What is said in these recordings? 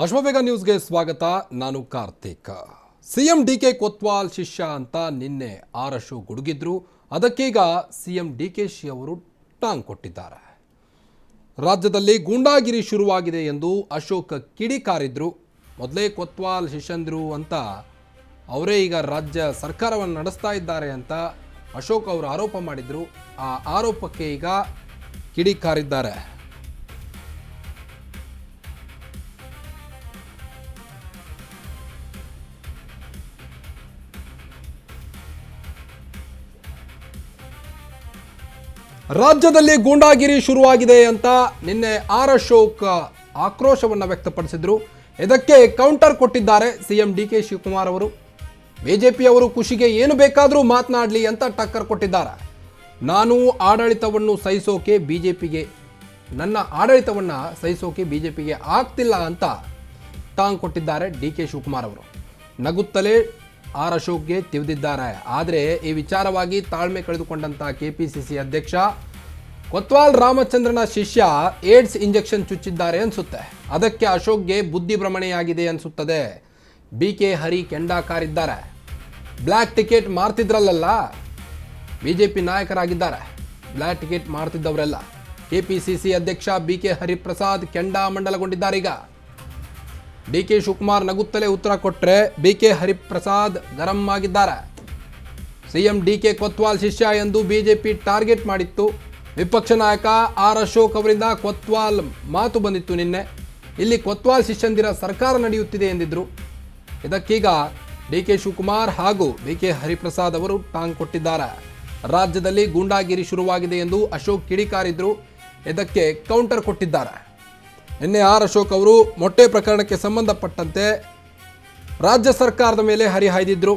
ಅಶ್ವವೇಗ ನ್ಯೂಸ್ಗೆ ಸ್ವಾಗತ. ನಾನು ಕಾರ್ತಿಕ್. ಸಿಎಂ ಡಿಕೆ ಕೊತ್ವಾಲ್ ಶಿಷ್ಯ ಅಂತ ನಿನ್ನೆ ಆರ್ ಅಶೋಕ್ ಗುಡುಗಿದ್ರು. ಅದಕ್ಕೀಗ ಸಿಎಂ ಡಿಕೆಶಿ ಅವರು ಟಾಂಗ್ ಕೊಟ್ಟಿದ್ದಾರೆ. ರಾಜ್ಯದಲ್ಲಿ ಗೂಂಡಾಗಿರಿ ಶುರುವಾಗಿದೆ ಎಂದು ಅಶೋಕ್ ಕಿಡಿಕಾರಿದ್ರು. ಮೊದಲೇ ಕೊತ್ವಾಲ್ ಶಿಷ್ಯಂದ್ರು ಅಂತ ಅವರೇ ಈಗ ರಾಜ್ಯ ಸರ್ಕಾರವನ್ನು ನಡೆಸ್ತಾ ಇದ್ದಾರೆ ಅಂತ ಅಶೋಕ್ ಅವರು ಆರೋಪ ಮಾಡಿದ್ರು. ಆ ಆರೋಪಕ್ಕೆ ಈಗ ಕಿಡಿಕಾರಿದ್ದಾರೆ. ರಾಜ್ಯದಲ್ಲಿ ಗೂಂಡಾಗಿರಿ ಶುರುವಾಗಿದೆ ಅಂತ ನಿನ್ನೆ ಆರ್ ಅಶೋಕ್ ಆಕ್ರೋಶವನ್ನು ವ್ಯಕ್ತಪಡಿಸಿದ್ರು. ಇದಕ್ಕೆ ಕೌಂಟರ್ ಕೊಟ್ಟಿದ್ದಾರೆ ಸಿಎಂ ಡಿಕೆ ಶಿವಕುಮಾರ್ ಅವರು. ಬಿಜೆಪಿಯವರು ಖುಷಿಗೆ ಏನು ಬೇಕಾದರೂ ಮಾತನಾಡಲಿ ಅಂತ ಟಕ್ಕರ್ ಕೊಟ್ಟಿದ್ದಾರೆ. ನಾನು ಆಡಳಿತವನ್ನು ಸಹಿಸೋಕೆ ಬಿಜೆಪಿಗೆ ನನ್ನ ಆಡಳಿತವನ್ನು ಸಹಿಸೋಕೆ ಬಿಜೆಪಿಗೆ ಆಗ್ತಿಲ್ಲ ಅಂತ ಟಾಂಗ್ ಕೊಟ್ಟಿದ್ದಾರೆ ಡಿಕೆ ಶಿವಕುಮಾರ್ ಅವರು. ನಗುತ್ತಲೇ ಆರ್ ಅಶೋಕ್ಗೆ ತಿವಿದಿದ್ದಾರೆ. ಆದರೆ ಈ ವಿಚಾರವಾಗಿ ತಾಳ್ಮೆ ಕಳೆದುಕೊಂಡಂಥ ಕೆಪಿಸಿಸಿ ಅಧ್ಯಕ್ಷ ಕೊತ್ವಾಲ್ ರಾಮಚಂದ್ರನ ಶಿಷ್ಯ ಏಡ್ಸ್ ಇಂಜೆಕ್ಷನ್ ಚುಚ್ಚಿದ್ದಾರೆ ಅನಿಸುತ್ತೆ. ಅದಕ್ಕೆ ಅಶೋಕ್ಗೆ ಬುದ್ಧಿ ಭ್ರಮಣೆಯಾಗಿದೆ ಅನಿಸುತ್ತದೆ. BK ಹರಿ ಕೆಂಡ ಕಾರಿದ್ದಾರೆ. ಬ್ಲ್ಯಾಕ್ ಟಿಕೆಟ್ ಮಾರ್ತಿದ್ರಲ್ಲ, ಬಿಜೆಪಿ ನಾಯಕರಾಗಿದ್ದಾರೆ. ಬ್ಲ್ಯಾಕ್ ಟಿಕೆಟ್ ಮಾರ್ತಿದ್ದವರೆಲ್ಲ ಕೆಪಿಸಿಸಿ ಅಧ್ಯಕ್ಷ BK ಹರಿಪ್ರಸಾದ್ ಕೆಂಡಾಮಂಡಲಗೊಂಡಿದ್ದಾರೆ. ಈಗ ಡಿಕೆ ಶಿವಕುಮಾರ್ ನಗುತ್ತಲೇ ಉತ್ತರ ಕೊಟ್ಟರೆ BK ಹರಿಪ್ರಸಾದ್ ಗರಂ ಆಗಿದ್ದಾರೆ. ಸಿಎಂ ಡಿಕೆ ಕೊತ್ವಾಲ್ ಶಿಷ್ಯ ಎಂದು ಬಿಜೆಪಿ ಟಾರ್ಗೆಟ್ ಮಾಡಿತ್ತು. ವಿಪಕ್ಷ ನಾಯಕ ಆರ್ ಅಶೋಕ್ ಅವರಿಂದ ಕೊತ್ವಾಲ್ ಮಾತು ಬಂದಿತ್ತು ನಿನ್ನೆ. ಇಲ್ಲಿ ಕೊತ್ವಾಲ್ ಶಿಷ್ಯಂದಿರ ಸರ್ಕಾರ ನಡೆಯುತ್ತಿದೆ ಎಂದಿದ್ರು. ಇದಕ್ಕೀಗ ಡಿಕೆ ಶಿವಕುಮಾರ್ ಹಾಗೂ BK ಹರಿಪ್ರಸಾದ್ ಅವರು ಟಾಂಗ್ ಕೊಟ್ಟಿದ್ದಾರೆ. ರಾಜ್ಯದಲ್ಲಿ ಗೂಂಡಾಗಿರಿ ಶುರುವಾಗಿದೆ ಎಂದು ಅಶೋಕ್ ಕಿಡಿಕಾರಿದ್ರು. ಇದಕ್ಕೆ ಕೌಂಟರ್ ಕೊಟ್ಟಿದ್ದಾರೆ. ನಿನ್ನೆ ಆರ್ ಅಶೋಕ್ ಅವರು ಮೊಟ್ಟೆ ಪ್ರಕರಣಕ್ಕೆ ಸಂಬಂಧಪಟ್ಟಂತೆ ರಾಜ್ಯ ಸರ್ಕಾರದ ಮೇಲೆ ಹರಿಹಾಯ್ದಿದ್ರು.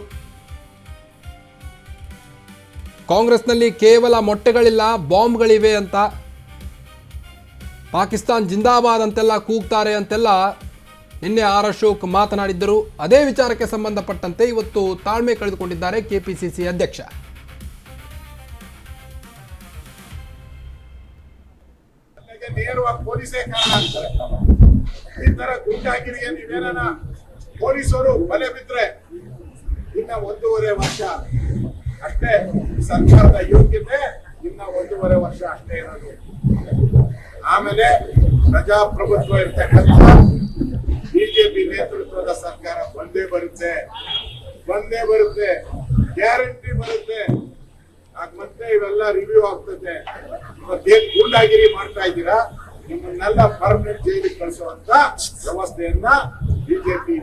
ಕಾಂಗ್ರೆಸ್ನಲ್ಲಿ ಕೇವಲ ಮೊಟ್ಟೆಗಳಿಲ್ಲ, ಬಾಂಬ್ಗಳಿವೆ ಅಂತ, ಪಾಕಿಸ್ತಾನ್ ಜಿಂದಾಬಾದ್ ಅಂತೆಲ್ಲ ಕೂಗ್ತಾರೆ ಅಂತೆಲ್ಲ ನಿನ್ನೆ ಆರ್ ಅಶೋಕ್ ಮಾತನಾಡಿದ್ದರು. ಅದೇ ವಿಚಾರಕ್ಕೆ ಸಂಬಂಧಪಟ್ಟಂತೆ ಇವತ್ತು ತಾಳ್ಮೆ ಕಳೆದುಕೊಂಡಿದ್ದಾರೆ ಕೆಪಿಸಿಸಿ ಅಧ್ಯಕ್ಷ. ನೇರವಾಗಿ ಪೊಲೀಸೇ ಕಾರಣ ಅಂತಾರೆ. ಈ ತರ ಗೂಂಡಾಗಿರಿಗೆ ನೀವೇನ ಪೊಲೀಸರು ಬಲೆ ಬಿದ್ರೆ ಇನ್ನ 1.5 ವರ್ಷ ಅಷ್ಟೇ ಸರ್ಕಾರದ ಯೋಗ್ಯತೆ, ಇನ್ನ 1.5 ವರ್ಷ ಅಷ್ಟೇ ಇರೋದು. ಆಮೇಲೆ ಪ್ರಜಾಪ್ರಭುತ್ವ ಇರ್ತಕ್ಕಂಥ ಬಿಜೆಪಿ ನೇತೃತ್ವದ ಸರ್ಕಾರ ಬಂದೇ ಬರುತ್ತೆ, ಗ್ಯಾರಂಟಿ ಬರುತ್ತೆ. ಆಗ ಮತ್ತೆ ಇವೆಲ್ಲ ರಿವ್ಯೂ ಆಗ್ತದೆ. ಇವತ್ತೇನ್ ಗೂಂಡಾಗಿರಿ ಮಾಡ್ತಾ ಇದ್ದೀರಾ, ನಿಮ್ಮನ್ನೆಲ್ಲ ಪರ್ಮನೆಂಟ್ ಜೈಲಿಗೆ ಕಳಿಸುವಂತ ವ್ಯವಸ್ಥೆಯನ್ನ ಬಿಜೆಪಿ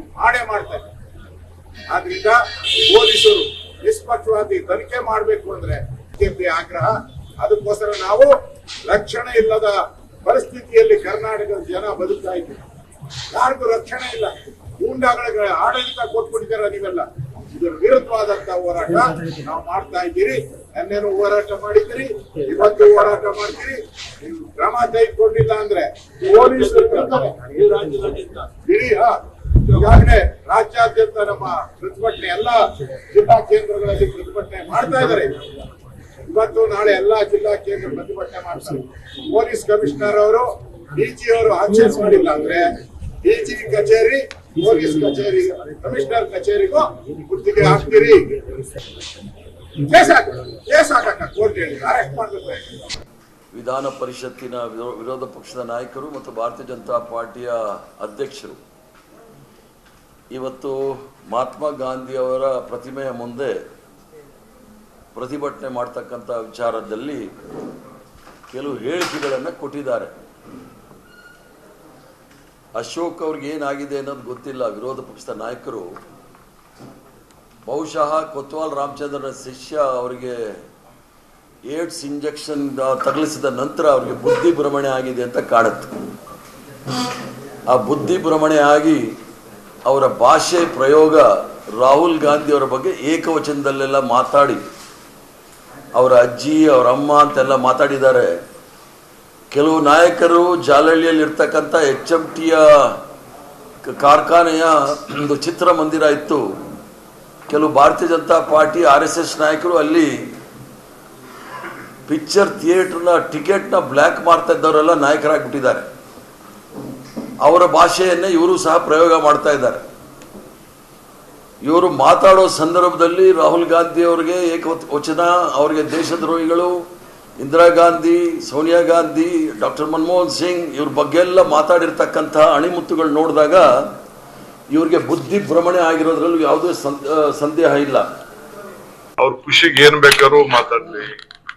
ಮಾಡ್ತಾ ಇದೆ. ಆದ್ರಿಂದ ಪೊಲೀಸರು ನಿಷ್ಪಕ್ಷಪಾತಿ ತನಿಖೆ ಮಾಡ್ಬೇಕು ಅಂದ್ರೆ ಬಿಜೆಪಿ ಆಗ್ರಹ. ಅದಕ್ಕೋಸ್ಕರ ನಾವು ರಕ್ಷಣೆ ಇಲ್ಲದ ಪರಿಸ್ಥಿತಿಯಲ್ಲಿ ಕರ್ನಾಟಕದ ಜನ ಬದುಕ್ತಾ ಇದ್ದೀವಿ. ಯಾರಿಗೂ ರಕ್ಷಣೆ ಇಲ್ಲ. ಗೂಂಡಾಗಳಿಗೆ ಆಡಳಿತ ಕೊಟ್ಬಿಟ್ಟಿದ್ದೀರ ನೀವೆಲ್ಲ. ಇದರ ವಿರುದ್ಧವಾದಂತ ಹೋರಾಟ ನಾವು ಮಾಡ್ತಾ ಇದ್ದೀರಿ. ನೆನ್ನೆನೂ ಹೋರಾಟ ಮಾಡಿದ್ದೀರಿ, ಇವತ್ತು ಹೋರಾಟ ಮಾಡ್ತೀರಿ. ನೀವು ಕ್ರಮ ತೆಗೆದುಕೊಂಡಿಲ್ಲ ಅಂದ್ರೆ ಪೊಲೀಸರು ಇಡೀ ಈಗಾಗಲೇ ರಾಜ್ಯಾದ್ಯಂತ ನಮ್ಮ ಪ್ರತಿಭಟನೆ ಎಲ್ಲಾ ಜಿಲ್ಲಾ ಕೇಂದ್ರಗಳಲ್ಲಿ ಪ್ರತಿಭಟನೆ ಮಾಡ್ತಾ ಇದ್ದಾರೆ. ಇವತ್ತು ನಾಳೆ ಎಲ್ಲಾ ಜಿಲ್ಲಾ ಕೇಂದ್ರ ಪ್ರತಿಭಟನೆ ಮಾಡ್ತಾರೆ. ಪೊಲೀಸ್ ಕಮಿಷನರ್ ಅವರು DG ಅವರು ಆಕ್ಷೇಪ ಮಾಡಿಲ್ಲ ಅಂದ್ರೆ DG ಕಚೇರಿ, ಪೊಲೀಸ್ ಕಚೇರಿ, ಕಮಿಷನರ್ ಕಚೇರಿಗೂ ಗುತ್ತಿಗೆ ಹಾಕ್ತೀರಿ. ವಿಧಾನ ಪರಿಷತ್ತಿನ ವಿರೋಧ ಪಕ್ಷದ ನಾಯಕರು ಮತ್ತು ಭಾರತೀಯ ಜನತಾ ಪಾರ್ಟಿಯ ಅಧ್ಯಕ್ಷರು ಇವತ್ತು ಮಹಾತ್ಮ ಗಾಂಧಿ ಅವರ ಪ್ರತಿಮೆಯ ಮುಂದೆ ಪ್ರತಿಭಟನೆ ಮಾಡ್ತಕ್ಕಂಥ ವಿಚಾರದಲ್ಲಿ ಕೆಲವು ಹೇಳಿಕೆಗಳನ್ನು ಕೊಟ್ಟಿದ್ದಾರೆ. ಅಶೋಕ್ ಅವ್ರಿಗೆ ಏನಾಗಿದೆ ಅನ್ನೋದು ಗೊತ್ತಿಲ್ಲ. ವಿರೋಧ ಪಕ್ಷದ ನಾಯಕರು ಬಹುಶಃ ಕೊತ್ವಾಲ್ ರಾಮಚಂದ್ರನ ಶಿಷ್ಯ ಅವರಿಗೆ ಏಡ್ಸ್ ಇಂಜೆಕ್ಷನ್ ತಗಲಿಸಿದ ನಂತರ ಅವರಿಗೆ ಬುದ್ಧಿ ಭ್ರಮಣೆ ಆಗಿದೆ ಅಂತ ಕಾಣುತ್ತೆ. ಆ ಬುದ್ಧಿ ಭ್ರಮಣೆ ಆಗಿ ಅವರ ಭಾಷೆ ಪ್ರಯೋಗ ರಾಹುಲ್ ಗಾಂಧಿ ಅವರ ಬಗ್ಗೆ ಏಕವಚನದಲ್ಲೆಲ್ಲ ಮಾತಾಡಿ, ಅವರ ಅಜ್ಜಿ ಅವರ ಅಮ್ಮ ಅಂತೆಲ್ಲ ಮಾತಾಡಿದ್ದಾರೆ. ಕೆಲವು ನಾಯಕರು ಜಾಲಹಳ್ಳಿಯಲ್ಲಿ ಇರ್ತಕ್ಕಂಥ HMTಯ ಕಾರ್ಖಾನೆಯ ಒಂದು ಚಿತ್ರಮಂದಿರ ಇತ್ತು. ಕೆಲವು ಭಾರತೀಯ ಜನತಾ ಪಾರ್ಟಿ RSS ನಾಯಕರು ಅಲ್ಲಿ ಪಿಕ್ಚರ್ ಥಿಯೇಟರ್ನ ಟಿಕೆಟ್ನ ಬ್ಲ್ಯಾಕ್ ಮಾಡ್ತಾ ಇದ್ದವರೆಲ್ಲ ನಾಯಕರಾಗಿಬಿಟ್ಟಿದ್ದಾರೆ. ಅವರ ಭಾಷೆಯನ್ನೇ ಇವರು ಸಹ ಪ್ರಯೋಗ ಮಾಡ್ತಾ ಇದ್ದಾರೆ. ಇವರು ಮಾತಾಡೋ ಸಂದರ್ಭದಲ್ಲಿ ರಾಹುಲ್ ಗಾಂಧಿ ಅವರಿಗೆ ಏಕವಚನ, ಅವರಿಗೆ ದೇಶದ್ರೋಹಿಗಳು, ಇಂದಿರಾ ಗಾಂಧಿ, ಸೋನಿಯಾ ಗಾಂಧಿ, ಡಾಕ್ಟರ್ ಮನಮೋಹನ್ ಸಿಂಗ್ ಇವ್ರ ಬಗ್ಗೆ ಎಲ್ಲ ಮಾತಾಡಿರ್ತಕ್ಕಂತಹ ಅಣಿಮುತ್ತುಗಳು ನೋಡಿದಾಗ ಇವ್ರಿಗೆ ಬುದ್ಧಿ ಭ್ರಮಣೆ ಆಗಿರೋದ್ರಲ್ಲೂ ಯಾವುದೇ ಸಂದೇಹ ಇಲ್ಲ. ಅವ್ರ ಖುಷಿಗೆ ಏನ್ ಬೇಕಾದ್ರೂ ಮಾತಾಡ್ಲಿ,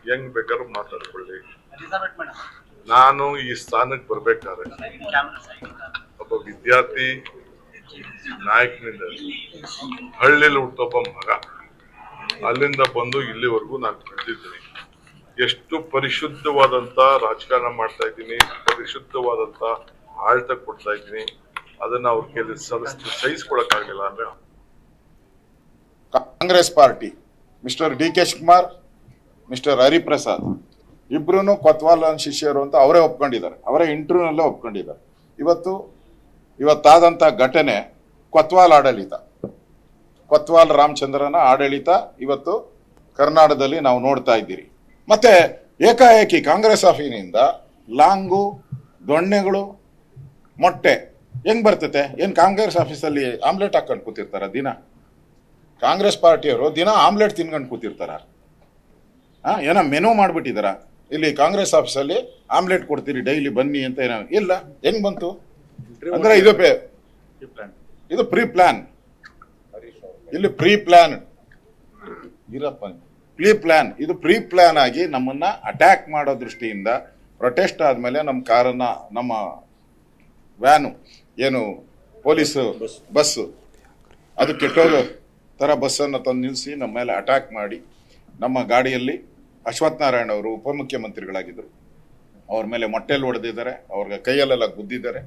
ಹೆಂಗ್ ಬೇಕಾದ್ರೂ ಮಾತಾಡ್ಕೊಳ್ಳಿ. ನಾನು ಈ ಸ್ಥಾನಕ್ಕೆ ಬರ್ಬೇಕಾದ್ರೆ ಒಬ್ಬ ವಿದ್ಯಾರ್ಥಿ ನಾಯಕನಿಂದ ಹಳ್ಳಿಲಿ ಹುಟ್ಟೊಬ್ಬ ಮಗ, ಅಲ್ಲಿಂದ ಬಂದು ಇಲ್ಲಿವರೆಗೂ ನಾನು ಬೆಳೆದಿದ್ದೀನಿ. ಎಷ್ಟು ಪರಿಶುದ್ಧವಾದಂತ ರಾಜಕಾರಣ ಮಾಡ್ತಾ ಇದ್ದೀನಿ, ಪರಿಶುದ್ಧವಾದಂತ ಆಳ್ತ ಕೊಡ್ತಾ ಇದ್ದೀನಿ. ಅದನ್ನ ಅವ್ರ ಕೈಲಿ ಸಹಿಸ್ಕೊಳಕ್ಕಾಗಿಲ್ಲ ಅಂದ್ರೆ Congress party mister D K Shivakumar, mister Hariprasad ಇಬ್ರು ಕೊತ್ವಾಲ್ ಶಿಷ್ಯರು ಅಂತ ಅವರೇ ಒಪ್ಕೊಂಡಿದ್ದಾರೆ, ಅವರೇ ಇಂಟರ್ವ್ಯೂನಲ್ಲೇ ಒಪ್ಕೊಂಡಿದ್ದಾರೆ. ಇವತ್ತಾದಂತ ಘಟನೆ ಕೊತ್ವಾಲ್ ಆಡಳಿತ, ಕೊತ್ವಾಲ್ ರಾಮಚಂದ್ರನ ಆಡಳಿತ ಇವತ್ತು ಕರ್ನಾಟಕದಲ್ಲಿ ನಾವು ನೋಡ್ತಾ ಇದ್ದೀರಿ. ಮತ್ತೆ ಏಕಾಏಕಿ ಕಾಂಗ್ರೆಸ್ ಆಫೀನಿಂದ ಲಾಂಗು, ದೊಣ್ಣೆಗಳು, ಮೊಟ್ಟೆ ಹೆಂಗ್ ಬರ್ತತೆ? ಏನ್ ಕಾಂಗ್ರೆಸ್ ಆಫೀಸಲ್ಲಿ ಆಮ್ಲೆಟ್ ಹಾಕೊಂಡು ಕೂತಿರ್ತಾರ ದಿನ? ಕಾಂಗ್ರೆಸ್ ಪಾರ್ಟಿಯವರು ದಿನ ಆಮ್ಲೆಟ್ ತಿನ್ಕೊಂಡು ಕೂತಿರ್ತಾರ? ಏನೋ ಮೆನು ಮಾಡ್ಬಿಟ್ಟಿದಾರ, ಇಲ್ಲಿ ಕಾಂಗ್ರೆಸ್ ಆಫೀಸಲ್ಲಿ ಆಮ್ಲೆಟ್ ಕೊಡ್ತೀರಿ ಡೈಲಿ ಬನ್ನಿ ಅಂತ ಏನೋ ಇಲ್ಲ. ಹೆಂಗ್ ಬಂತು ಅಂದ್ರೆ ಇದು ಪ್ರೀ ಪ್ಲಾನ್, ಇಲ್ಲಿ ಪ್ರೀ ಪ್ಲಾನ್ ಇರಪ್ಪ, ಇದು ಪ್ರೀ ಪ್ಲಾನ್ ಆಗಿ ನಮ್ಮನ್ನ ಅಟ್ಯಾಕ್ ಮಾಡೋ ದೃಷ್ಟಿಯಿಂದ ಪ್ರೊಟೆಸ್ಟ್ ಆದ್ಮೇಲೆ ನಮ್ಮ ಕಾರನ್ನ, ನಮ್ಮ ವ್ಯಾನು ಏನು ಪೊಲೀಸ್ ಬಸ್ಸು, ಅದು ಕೆಟ್ಟೋದು ತರ ಬಸ್ಸನ್ನು ತಂದು ನಿಲ್ಲಿಸಿ ನಮ್ಮ ಮೇಲೆ ಅಟ್ಯಾಕ್ ಮಾಡಿ, ನಮ್ಮ ಗಾಡಿಯಲ್ಲಿ ಅಶ್ವಥ್ ನಾರಾಯಣ ಅವರು ಉಪಮುಖ್ಯಮಂತ್ರಿಗಳಾಗಿದ್ದರು, ಅವ್ರ ಮೇಲೆ ಮೊಟ್ಟೆಲ್ ಹೊಡೆದಿದ್ದಾರೆ, ಅವ್ರಿಗೆ ಕೈಯಲ್ಲೆಲ್ಲ ಗುದ್ದಿದ್ದಾರೆ.